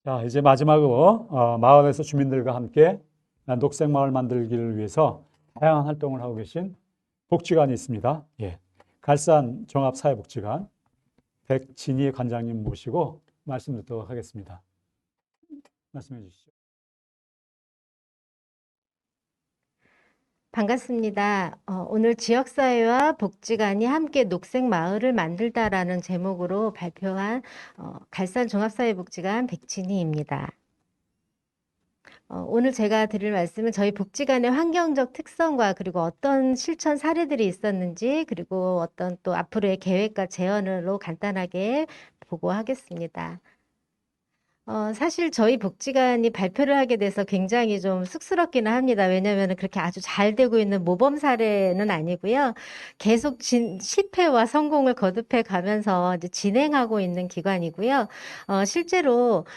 자, 이제 마지막으로 마을에서 주민들과 함께 녹색 마을 만들기를 위해서 다양한 활동을 하고 계신 복지관이 있습니다. 예. 갈산 종합사회복지관 백진희 관장님 모시고 말씀 듣도록 하겠습니다. 말씀해 주시죠. 반갑습니다. 오늘 지역사회와 복지관이 함께 녹색 마을을 만들다라는 제목으로 발표한 갈산 종합사회복지관 백진희입니다. 오늘 제가 드릴 말씀은 저희 복지관의 환경적 특성과 그리고 어떤 실천 사례들이 있었는지 그리고 어떤 또 앞으로의 계획과 제언으로 간단하게 보고하겠습니다. 사실 저희 복지관이 발표를 하게 돼서 굉장히 좀 쑥스럽기는 합니다. 왜냐하면 그렇게 아주 잘 되고 있는 모범 사례는 아니고요. 계속 실패와 성공을 거듭해 가면서 이제 진행하고 있는 기관이고요. 실제로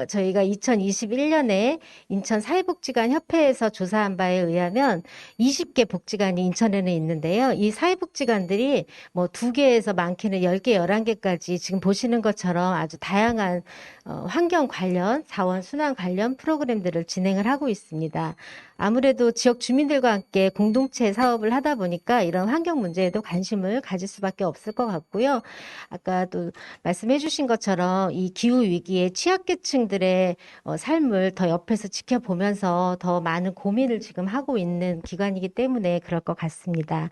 저희가 2021년에 인천 사회복지관 협회에서 조사한 바에 의하면 20개 복지관이 인천에는 있는데요. 이 사회복지관들이 뭐 2개에서 많게는 10개, 11개까지 지금 보시는 것처럼 아주 다양한 환경 관련, 자원 순환 관련 프로그램들을 진행을 하고 있습니다. 아무래도 지역 주민들과 함께 공동체 사업을 하다 보니까 이런 환경 문제에도 관심을 가질 수밖에 없을 것 같고요. 아까도 말씀해 주신 것처럼 이 기후 위기에 취약계층들의 삶을 더 옆에서 지켜보면서 더 많은 고민을 지금 하고 있는 기관이기 때문에 그럴 것 같습니다.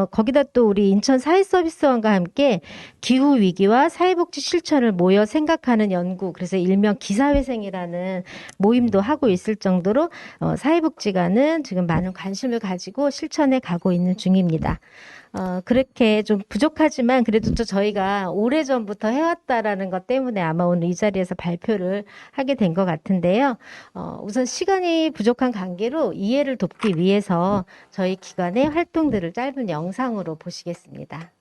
거기다 또 우리 인천 사회서비스원과 함께 기후 위기와 사회복지 실천을 모여 생각하는 연구, 그래서 일명 기사회생이라는 모임도 하고 있을 정도로 사회복지관은 지금 많은 관심을 가지고 실천해 가고 있는 중입니다. 그렇게 좀 부족하지만 그래도 또 저희가 오래전부터 해왔다라는 것 때문에 아마 오늘 이 자리에서 발표를 하게 된 것 같은데요. 우선 시간이 부족한 관계로 이해를 돕기 위해서 저희 기관의 활동들을 짧은 영상으로 보시겠습니다.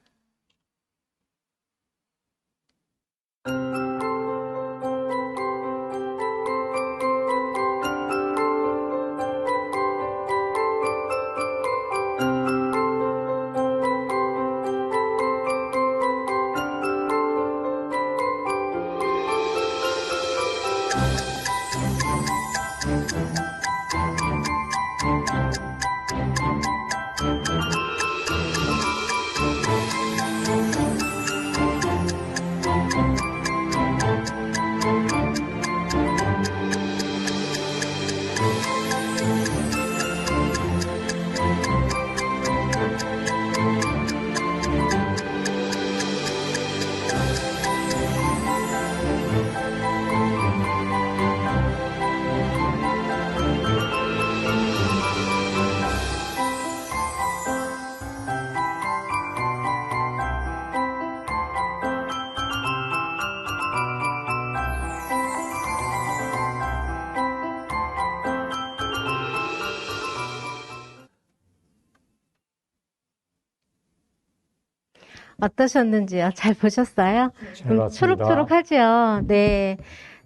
어떠셨는지요? 잘 보셨어요? 잘 봤습니다. 초록초록하죠? 네.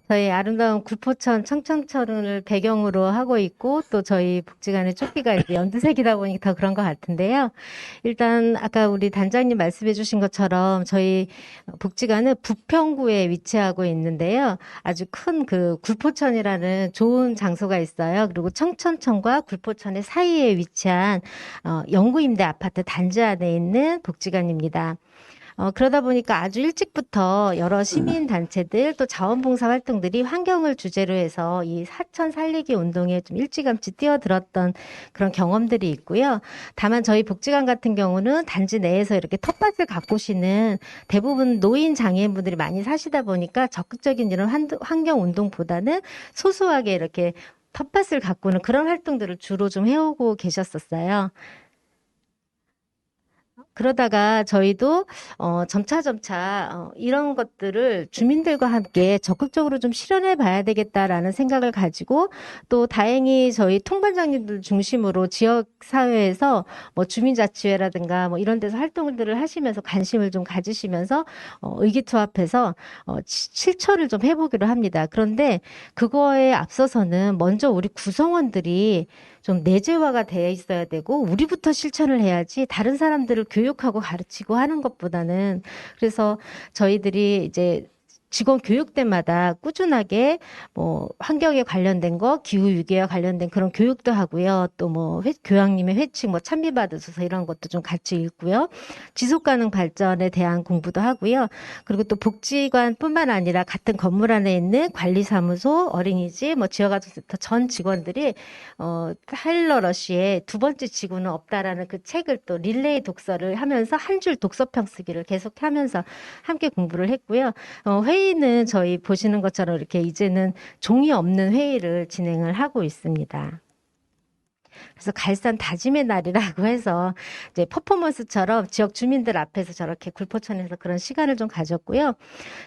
저희 아름다운 구포천 청천천을 배경으로 하고 있고 또 저희 복지관의 조끼가 이제 연두색이다 보니까 더 그런 것 같은데요. 일단 아까 우리 단장님 말씀해 주신 것처럼 저희 복지관은 부평구에 위치하고 있는데요. 아주 큰 그 굴포천이라는 좋은 장소가 있어요. 그리고 청천천과 굴포천의 사이에 위치한 영구임대 아파트 단지 안에 있는 복지관입니다. 그러다 보니까 아주 일찍부터 여러 시민단체들 또 자원봉사 활동들이 환경을 주제로 해서 이 사천 살리기 운동에 좀 일찌감치 뛰어들었던 그런 경험들이 있고요. 다만 저희 복지관 같은 경우는 단지 내에서 이렇게 텃밭을 가꾸시는 대부분 노인 장애인분들이 많이 사시다 보니까 적극적인 이런 환경 운동보다는 소소하게 이렇게 텃밭을 가꾸는 그런 활동들을 주로 좀 해오고 계셨었어요. 그러다가 저희도 점차 이런 것들을 주민들과 함께 적극적으로 좀 실현해 봐야 되겠다라는 생각을 가지고 또 다행히 저희 통반장님들 중심으로 지역 사회에서 뭐 주민자치회라든가 뭐 이런 데서 활동들을 하시면서 관심을 좀 가지시면서 의기투합해서 실천을 좀 해보기로 합니다. 그런데 그거에 앞서서는 먼저 우리 구성원들이 좀 내재화가 되어 있어야 되고 우리부터 실천을 해야지 다른 사람들을 교육하고 가르치고 하는 것보다는. 그래서 저희들이 이제 직원 교육 때마다 꾸준하게 뭐 환경에 관련된 거, 기후 위기와 관련된 그런 교육도 하고요. 또 뭐 교황님의 회칙, 뭐 찬미받으소서 이런 것도 좀 같이 읽고요. 지속 가능 발전에 대한 공부도 하고요. 그리고 또 복지관뿐만 아니라 같은 건물 안에 있는 관리사무소, 어린이집, 뭐 지역아동센터 전 직원들이 타일러 러시의 두 번째 지구는 없다라는 그 책을 또 릴레이 독서를 하면서 한 줄 독서평 쓰기를 계속 하면서 함께 공부를 했고요. 회의는 저희 보시는 것처럼 이렇게 이제는 종이 없는 회의를 진행을 하고 있습니다. 그래서 갈산 다짐의 날이라고 해서 이제 퍼포먼스처럼 지역 주민들 앞에서 저렇게 굴포천에서 그런 시간을 좀 가졌고요.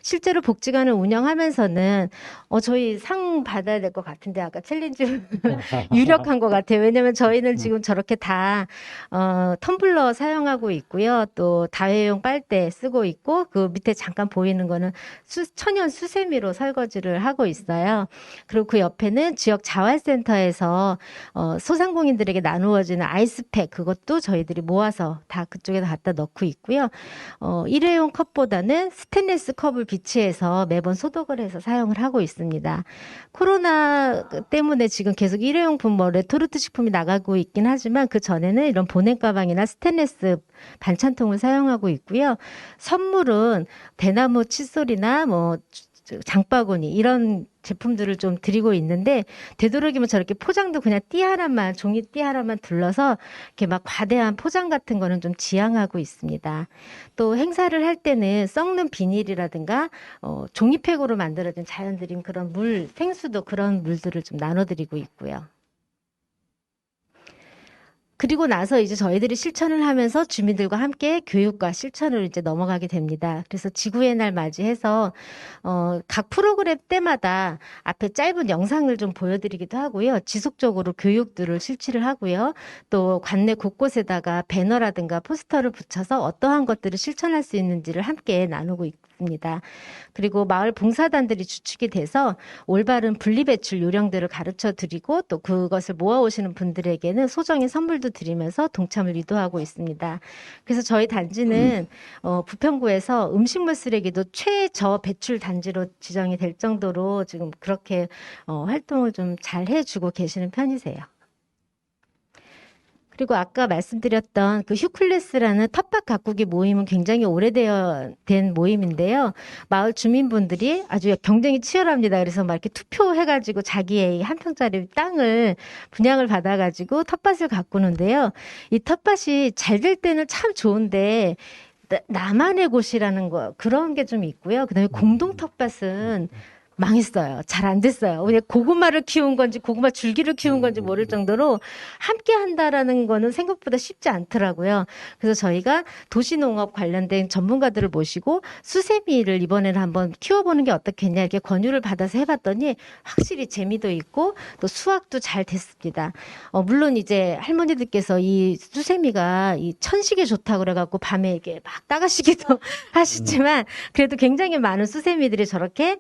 실제로 복지관을 운영하면서는 저희 상 받아야 될 것 같은데 아까 챌린지 유력한 것 같아요. 왜냐하면 저희는 지금 저렇게 다 텀블러 사용하고 있고요. 또 다회용 빨대 쓰고 있고 그 밑에 잠깐 보이는 거는 천연 수세미로 설거지를 하고 있어요. 그리고 그 옆에는 지역 자활센터에서 소상공인들에게 나누어지는 아이스팩 그것도 저희들이 모아서 다 그쪽에다 갖다 넣고 있고요. 일회용 컵보다는 스테인리스 컵을 비치해서 매번 소독을 해서 사용을 하고 있습니다. 코로나 때문에 지금 계속 일회용품 뭐 레토르트 식품이 나가고 있긴 하지만 그 전에는 이런 보냉 가방이나 스테인리스 반찬통을 사용하고 있고요. 선물은 대나무 칫솔이나 뭐 장바구니 이런 제품들을 좀 드리고 있는데 되도록이면 저렇게 포장도 그냥 띠 하나만 종이 띠 하나만 둘러서 이렇게 막 과대한 포장 같은 거는 좀 지양하고 있습니다. 또 행사를 할 때는 썩는 비닐이라든가 종이팩으로 만들어진 자연드림 그런 물 생수도 그런 물들을 좀 나눠드리고 있고요. 그리고 나서 이제 저희들이 실천을 하면서 주민들과 함께 교육과 실천을 이제 넘어가게 됩니다. 그래서 지구의 날 맞이해서 각 프로그램 때마다 앞에 짧은 영상을 좀 보여드리기도 하고요. 지속적으로 교육들을 실시를 하고요. 또 관내 곳곳에다가 배너라든가 포스터를 붙여서 어떠한 것들을 실천할 수 있는지를 함께 나누고 있습니다. 그리고 마을 봉사단들이 주축이 돼서 올바른 분리배출 요령들을 가르쳐 드리고 또 그것을 모아오시는 분들에게는 소정의 선물도 드리면서 동참을 유도하고 있습니다. 그래서 저희 단지는 부평구에서 음식물 쓰레기도 최저 배출 단지로 지정이 될 정도로 지금 그렇게 활동을 좀 잘 해주고 계시는 편이세요. 그리고 아까 말씀드렸던 그 휴클래스라는 텃밭 가꾸기 모임은 굉장히 오래된 모임인데요. 마을 주민분들이 아주 경쟁이 치열합니다. 그래서 막 이렇게 투표해가지고 자기의 한 평짜리 땅을 분양을 받아가지고 텃밭을 가꾸는데요. 이 텃밭이 잘 될 때는 참 좋은데 나만의 곳이라는 거 그런 게 좀 있고요. 그다음에 공동 텃밭은 망했어요. 잘 안 됐어요. 그냥 고구마를 키운 건지 고구마 줄기를 키운 건지 모를 정도로 함께 한다라는 거는 생각보다 쉽지 않더라고요. 그래서 저희가 도시농업 관련된 전문가들을 모시고 수세미를 이번에는 한번 키워보는 게 어떻겠냐 이렇게 권유를 받아서 해봤더니 확실히 재미도 있고 또 수확도 잘 됐습니다. 물론 이제 할머니들께서 이 수세미가 이 천식에 좋다고 그래갖고 밤에 이렇게 막 따가시기도 하시지만 그래도 굉장히 많은 수세미들이 저렇게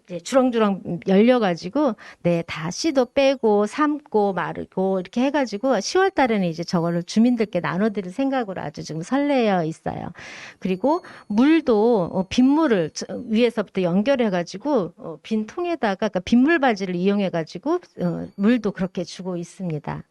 이제 주렁주렁 열려가지고 다 씨도 빼고 삶고 마르고 이렇게 해가지고 10월 달에는 이제 저거를 주민들께 나눠드릴 생각으로 아주 지금 설레어 있어요. 그리고 물도 빗물을 위에서부터 연결해가지고 빈 통에다가 그러니까 빗물 바지를 이용해가지고 물도 그렇게 주고 있습니다.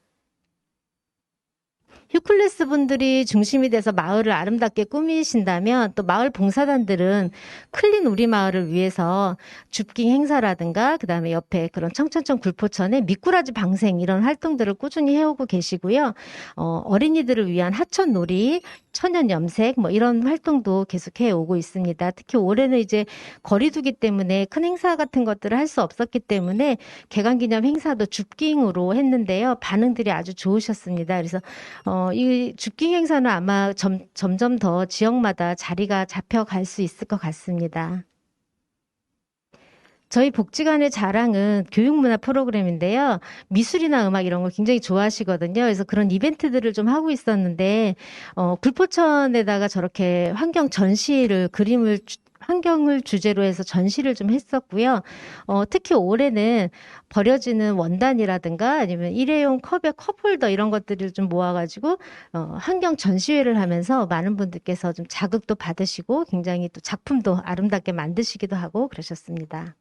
휴클래스 분들이 중심이 돼서 마을을 아름답게 꾸미신다면 또 마을 봉사단들은 클린 우리 마을을 위해서 줍깅 행사라든가 그다음에 옆에 그런 청천천 굴포천에 미꾸라지 방생 이런 활동들을 꾸준히 해오고 계시고요. 어린이들을 위한 하천놀이, 천연 염색 뭐 이런 활동도 계속해 오고 있습니다. 특히 올해는 이제 거리두기 때문에 큰 행사 같은 것들을 할 수 없었기 때문에 개강기념 행사도 줍깅으로 했는데요. 반응들이 아주 좋으셨습니다. 그래서 이 줍깅 행사는 아마 점점 더 지역마다 자리가 잡혀갈 수 있을 것 같습니다. 저희 복지관의 자랑은 교육문화 프로그램인데요. 미술이나 음악 이런 걸 굉장히 좋아하시거든요. 그래서 그런 이벤트들을 좀 하고 있었는데 굴포천에다가 저렇게 환경 전시를 그림을 환경을 주제로 해서 전시를 좀 했었고요. 특히 올해는 버려지는 원단이라든가 아니면 일회용 컵의 컵홀더 이런 것들을 좀 모아가지고 환경 전시회를 하면서 많은 분들께서 좀 자극도 받으시고 굉장히 또 작품도 아름답게 만드시기도 하고 그러셨습니다.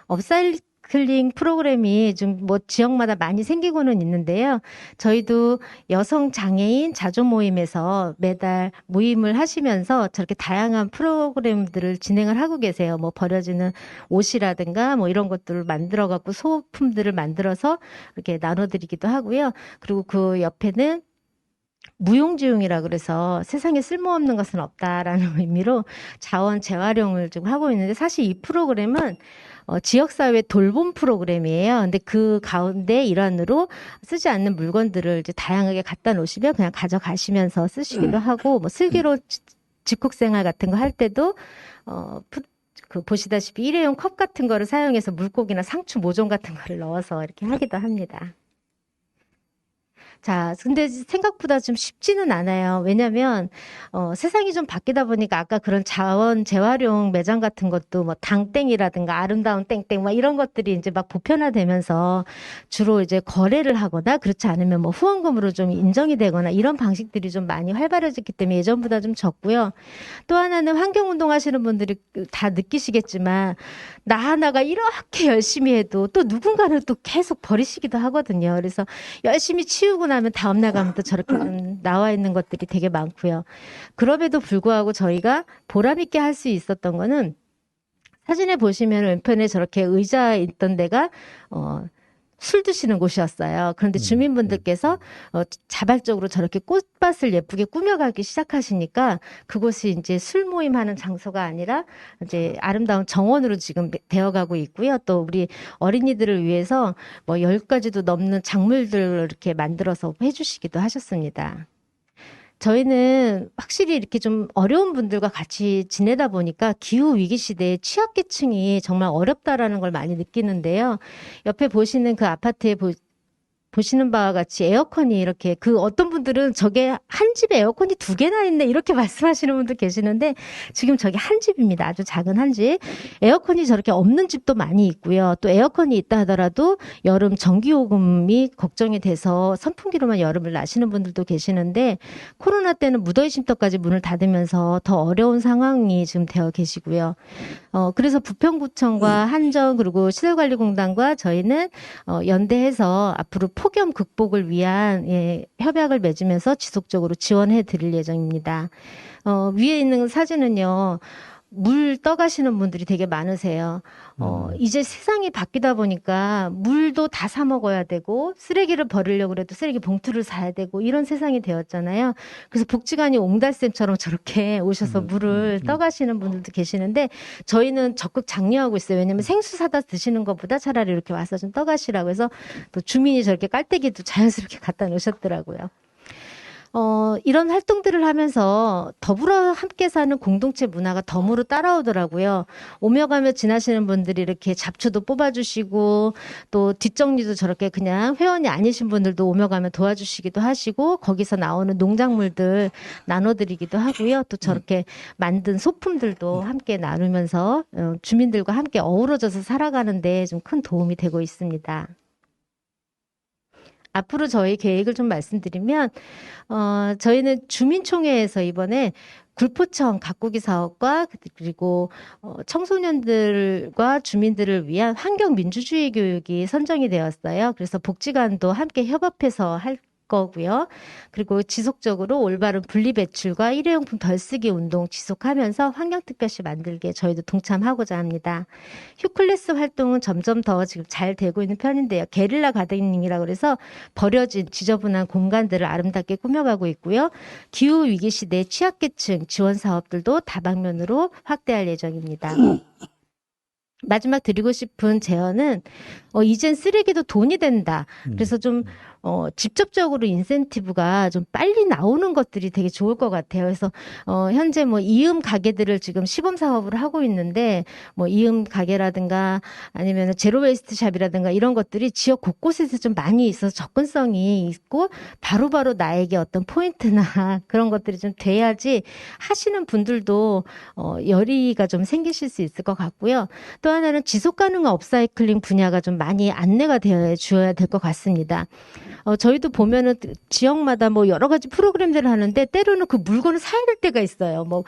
업사이클링 프로그램이 좀 뭐 지역마다 많이 생기고는 있는데요. 저희도 여성 장애인 자조 모임에서 매달 모임을 하시면서 저렇게 다양한 프로그램들을 진행을 하고 계세요. 뭐 버려지는 옷이라든가 뭐 이런 것들을 만들어 갖고 소품들을 만들어서 이렇게 나눠드리기도 하고요. 그리고 그 옆에는 무용지용이라 그래서 세상에 쓸모없는 것은 없다라는 의미로 자원 재활용을 좀 하고 있는데 사실 이 프로그램은 지역사회 돌봄 프로그램이에요. 근데 그 가운데 일환으로 쓰지 않는 물건들을 이제 다양하게 갖다 놓으시면 그냥 가져가시면서 쓰시기도 하고 뭐 슬기로 집콕생활 같은 거 할 때도 그 보시다시피 일회용 컵 같은 거를 사용해서 물고기나 상추 모종 같은 거를 넣어서 이렇게 하기도 합니다. 자, 근데 생각보다 좀 쉽지는 않아요. 왜냐면, 세상이 좀 바뀌다 보니까 아까 그런 자원 재활용 매장 같은 것도 뭐 당땡이라든가 아름다운 땡땡 막 이런 것들이 이제 막 보편화되면서 주로 이제 거래를 하거나 그렇지 않으면 뭐 후원금으로 좀 인정이 되거나 이런 방식들이 좀 많이 활발해졌기 때문에 예전보다 좀 적고요. 또 하나는 환경운동 하시는 분들이 다 느끼시겠지만 나 하나가 이렇게 열심히 해도 또 누군가는 또 계속 버리시기도 하거든요. 그래서 열심히 치우고 나면 다음날 가면 또 저렇게 좀 나와 있는 것들이 되게 많고요. 그럼에도 불구하고 저희가 보람 있게 할 수 있었던 거는 사진에 보시면 왼편에 저렇게 의자 있던 데가 술 드시는 곳이었어요. 그런데 주민분들께서 자발적으로 저렇게 꽃밭을 예쁘게 꾸며가기 시작하시니까 그곳이 이제 술 모임하는 장소가 아니라 이제 아름다운 정원으로 지금 되어가고 있고요. 또 우리 어린이들을 위해서 뭐 10가지도 넘는 작물들을 이렇게 만들어서 해주시기도 하셨습니다. 저희는 확실히 이렇게 좀 어려운 분들과 같이 지내다 보니까 기후 위기 시대에 취약계층이 정말 어렵다라는 걸 많이 느끼는데요. 옆에 보시는 그 아파트에 보시는 바와 같이 에어컨이 이렇게 그 어떤 분들은 저게 한 집에 에어컨이 2개나 있네 이렇게 말씀하시는 분도 계시는데 지금 저게 한 집입니다. 아주 작은 한 집. 에어컨이 저렇게 없는 집도 많이 있고요. 또 에어컨이 있다 하더라도 여름 전기요금이 걱정이 돼서 선풍기로만 여름을 나시는 분들도 계시는데 코로나 때는 무더위 쉼터까지 문을 닫으면서 더 어려운 상황이 지금 되어 계시고요. 그래서 부평구청과 한전 그리고 시설관리공단과 저희는 연대해서 앞으로 폭염 극복을 위한 협약을 맺으면서 지속적으로 지원해 드릴 예정입니다. 위에 있는 사진은요. 물 떠가시는 분들이 되게 많으세요. 이제 세상이 바뀌다 보니까 물도 다 사 먹어야 되고 쓰레기를 버리려고 해도 쓰레기 봉투를 사야 되고 이런 세상이 되었잖아요. 그래서 복지관이 옹달샘처럼 저렇게 오셔서 물을 떠가시는 분들도 계시는데 저희는 적극 장려하고 있어요. 왜냐하면 생수 사다 드시는 것보다 차라리 이렇게 와서 좀 떠가시라고 해서 또 주민이 저렇게 깔때기도 자연스럽게 갖다 놓으셨더라고요. 이런 활동들을 하면서 더불어 함께 사는 공동체 문화가 덤으로 따라오더라고요. 오며 가며 지나시는 분들이 이렇게 잡초도 뽑아주시고 또 뒷정리도 저렇게 그냥 회원이 아니신 분들도 오며 가며 도와주시기도 하시고 거기서 나오는 농작물들 나눠드리기도 하고요. 또 저렇게 만든 소품들도 함께 나누면서 주민들과 함께 어우러져서 살아가는 데 좀 큰 도움이 되고 있습니다. 앞으로 저희 계획을 좀 말씀드리면, 저희는 주민총회에서 이번에 굴포청 가꾸기 사업과 그리고 청소년들과 주민들을 위한 환경 민주주의 교육이 선정이 되었어요. 그래서 복지관도 함께 협업해서 할 거고요. 그리고 지속적으로 올바른 분리배출과 일회용품 덜 쓰기 운동 지속하면서 환경특별시 만들기에 저희도 동참하고자 합니다. 휴클래스 활동은 점점 더 지금 잘 되고 있는 편인데요. 게릴라 가드닝이라고 그래서 버려진 지저분한 공간들을 아름답게 꾸며가고 있고요. 기후위기 시대 취약계층 지원 사업들도 다방면으로 확대할 예정입니다. 마지막 드리고 싶은 제언은 이젠 쓰레기도 돈이 된다. 음. 그래서 좀 직접적으로 인센티브가 좀 빨리 나오는 것들이 되게 좋을 것 같아요. 그래서 현재 뭐 이음 가게들을 지금 시범 사업을 하고 있는데 뭐 이음 가게라든가 아니면 제로 웨이스트 샵이라든가 이런 것들이 지역 곳곳에서 좀 많이 있어서 접근성이 있고 바로바로 나에게 어떤 포인트나 그런 것들이 좀 돼야지 하시는 분들도 열의가 좀 생기실 수 있을 것 같고요. 또 하나는 지속 가능한 업사이클링 분야가 좀 많이 안내가 되어 주어야 될 것 같습니다. 저희도 보면은 지역마다 뭐 여러 가지 프로그램들을 하는데 때로는 그 물건을 사야 될 때가 있어요. 뭐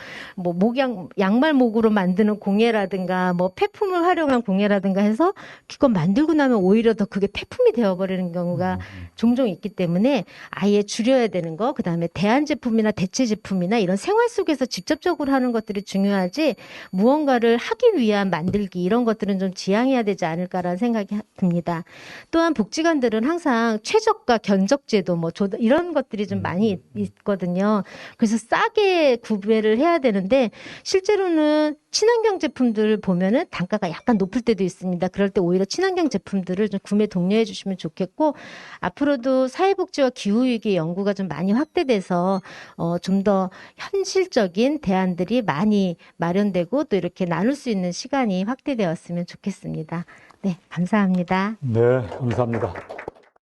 양말 목으로 만드는 공예라든가 뭐 폐품을 활용한 공예라든가 해서 그걸 만들고 나면 오히려 더 그게 폐품이 되어버리는 경우가 종종 있기 때문에 아예 줄여야 되는 거, 그다음에 대안 제품이나 대체 제품이나 이런 생활 속에서 직접적으로 하는 것들이 중요하지 무언가를 하기 위한 만들기 이런 것들은 좀 지양해야 되지 않을까라는 생각이 듭니다. 또한 복지관들은 항상 최저가 견적제도 뭐 이런 것들이 좀 많이 있거든요. 그래서 싸게 구매를 해야 되는데 실제로는 친환경 제품들 보면은 단가가 약간 높을 때도 있습니다. 그럴 때 오히려 친환경 제품들을 좀 구매 독려해 주시면 좋겠고 앞으로도 사회복지와 기후위기 연구가 좀 많이 확대돼서 좀 더 현실적인 대안들이 많이 마련되고 또 이렇게 나눌 수 있는 시간이 확대되었으면 좋겠습니다. 네, 감사합니다. 네, 감사합니다.